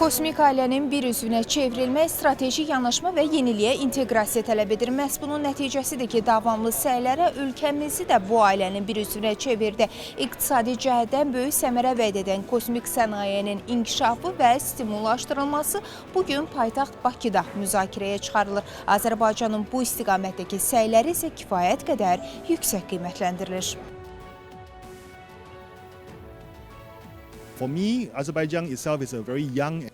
Kosmik ailənin bir üzvünə çevrilmək strateji yanaşma və yeniliyə inteqrasiya tələb edir. Məhz bunun nəticəsidir ki, davamlı səylərə ölkəmizi də bu ailənin bir üzvünə çevirdi. İqtisadi cəhətdən böyük səmərə vəd edən kosmik sənayenin inkişafı və stimullaşdırılması bugün paytaxt Bakıda müzakirəyə çıxarılır. Azərbaycanın bu istiqamətdəki səyləri isə kifayət qədər yüksək qiymətləndirilir.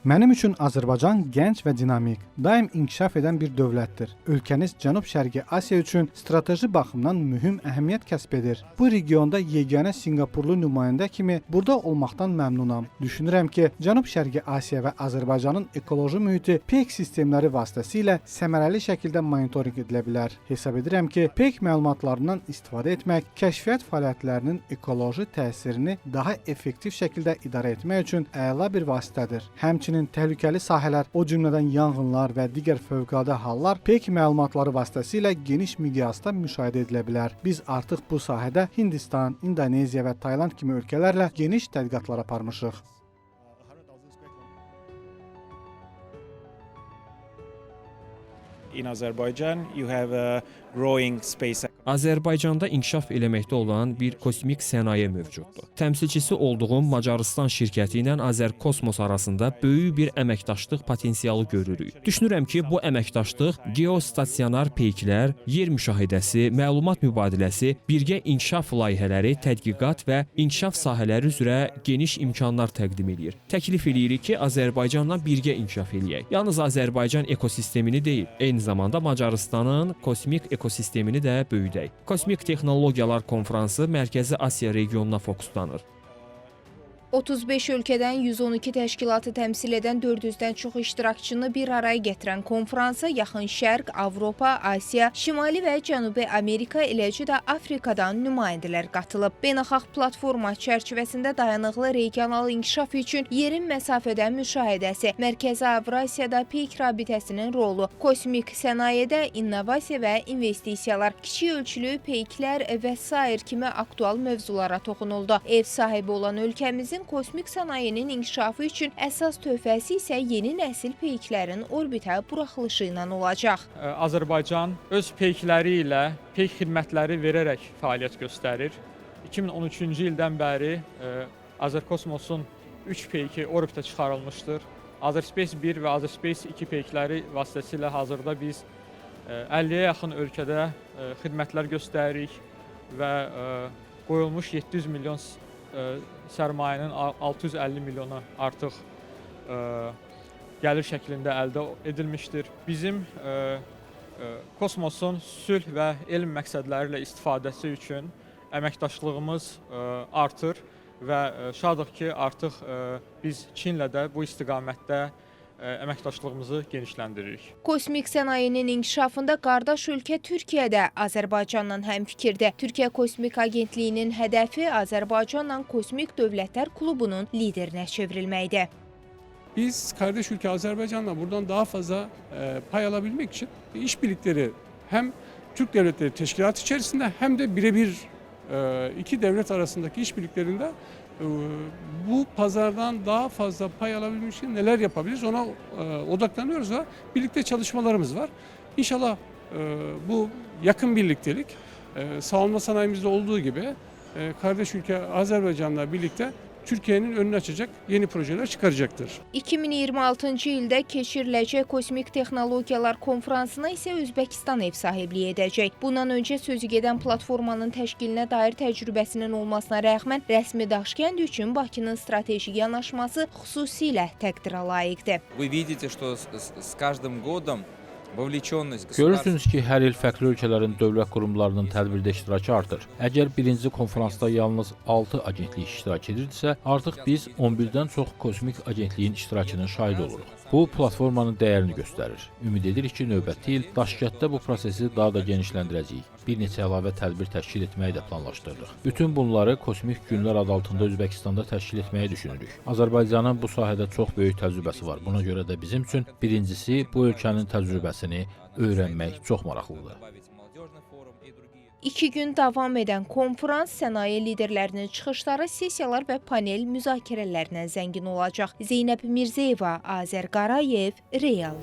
Mənim üçün Azərbaycan gənc və dinamik, daim inkişaf edən bir dövlətdir. Ölkəniz Cənub-Şərqi Asiya üçün strateji baxımdan mühüm əhəmiyyət kəsb edir. Bu regionda yeganə Sinqapurlu nümayəndə kimi burada olmaqdan məmnunam. Düşünürəm ki, Cənub-Şərqi Asiya və Azərbaycanın ekoloji mühiti PEC sistemləri vasitəsilə səmərəli şəkildə monitorinq edilə bilər. Hesab edirəm ki, PEC məlumatlarından istifadə etmək kəşfiyyat fəaliyyətlərinin ekoloji təsirini daha effektiv şəkildə idarə etmək üçün əla bir vasitədir. Həmçinin təhlükəli sahələr, o cümlədən yanğınlar və digər fövqəladə hallar PEC məlumatları vasitəsilə geniş miqyasda müşahidə edilə bilər. Biz artıq bu sahədə Hindistan, İndoneziya və Tayland kimi ölkələrlə geniş tədqiqatlar aparmışıq. In Azerbaijan, you have a growing space. Azərbaycanda inkişaf eləməkdə olan bir kosmik sənaye mövcuddur. Təmsilçisi olduğum Macarıstan şirkəti ilə Azərkosmos arasında böyük bir əməkdaşlıq potensialı görürük. Düşünürəm ki, bu əməkdaşlıq geostasionar peyklər, yer müşahidəsi, məlumat mübadiləsi, birgə inkişaf layihələri, tədqiqat və inkişaf sahələri üzrə geniş imkanlar təqdim edir. Təklif edirik ki, Azərbaycanla birgə inkişaf eləyək. Yalnız Azərbaycan ekosistemini deyil, eyni zamanda Macarıstanın kosmik ekosistemini də böyüdək. Kosmik Texnologiyalar Konfransı Mərkəzi Asiya regionuna fokuslanır. 35 ölkədən 112 təşkilatı təmsil edən 400-dən çox iştirakçını bir araya gətirən konfransa Yaxın Şərq, Avropa, Asiya, Şimali və Cənubi Amerika, eləcə də Afrikadan nümayəndələr qatılıb. Beynəlxalq platforma çərçivəsində dayanıqlı regional inkişaf üçün yerin məsafədən müşahidəsi, Mərkəzi Avrasiyada PEC rabitəsinin rolu, kosmik sənayedə innovasiya və investisiyalar, kiçik ölçülü PEC-lər və sair kimi aktual mövzulara toxunuldu. Ev sahibi olan ölkəmizin kosmik sənayenin inkişafı üçün əsas töhfəsi isə yeni nəsil PEC-lərin orbitə buraxılışı ilə olacaq. Azərbaycan öz PEC-ləri ilə PEC xidmətləri verərək fəaliyyət göstərir. 2013-cü ildən bəri Azərkosmosun 3 PEC-i orbitə çıxarılmışdır. Azerspace 1 və Azerspace 2 PEC-ləri vasitəsilə hazırda biz 50-yə yaxın ölkədə xidmətlər göstəririk və qoyulmuş 700 milyon sərmayənin 650 milyona artıq gəlir şəklində əldə edilmişdir. Bizim kosmosun sülh və elm məqsədləri ilə istifadəsi üçün əməkdaşlığımız artır və şadıq ki, artıq biz Çinlə də bu istiqamətdə əməkdaşlığımızı genişləndiririk. Kosmik sənayenin inkişafında qardaş ölkə Türkiyə də Azərbaycanla həmfikirdir. Türkiyə Kosmik Agentliyinin hədəfi Azərbaycanla Kosmik Dövlətlər Klubunun liderinə çevrilməkdir. Biz kardeş ülke Azerbaycan'la buradan daha fazla pay alabilmek için işbirlikleri hem Türk Devletleri Teşkilatı içerisinde hem de birebir iki devlet arasındaki işbirliklerinde bu pazardan daha fazla pay alabilmek için neler yapabiliriz ona odaklanıyoruz ve birlikte çalışmalarımız var. İnşallah bu yakın birliktelik savunma sanayimizde olduğu gibi kardeş ülke Azerbaycan'la birlikte Türkiye'nin önünü açacak yeni projeler çıkaracaktır. 2026-cı ildə keçiriləcək Kosmik Texnologiyalar Konfransına isə Özbəkistan ev sahibliyi edəcək. Bundan öncə sözü gedən platformanın təşkilinə dair təcrübəsinin olmasına rəğmən rəsmi Daşkənd üçün Bakının strateji yanaşması xüsusilə təqdirə layiqdir. Görürsünüz ki, hər il fərqli ölkələrin dövlət qurumlarının tədbirdə iştirakı artır. Əgər birinci konferansda yalnız 6 agentlik iştirak edirdisə, artıq biz 11-dən çox kosmik agentliyin iştirakının şahidi oluruq. Bu, platformanın dəyərini göstərir. Ümid edirik ki, növbəti il Daşkənddə bu prosesi daha da genişləndirəcəyik. Bir neçə əlavə tədbir təşkil etməyi də planlaşdırırıq. Bütün bunları Kosmik Günlər adı altında Özbəkistanda təşkil etməyi düşünürük. Azərbaycanın bu sahədə çox böyük təcrübəsi var. Buna görə də bizim üçün birincisi bu ölkənin təcrübəsini öyrənmək çox maraqlıdır. 2 gün davam edən konfrans sənaye liderlərinin çıxışları, sessiyalar və panel müzakirələrlə zəngin olacaq. Zeynəb Mirzəyeva, Azər Qarayev, Real.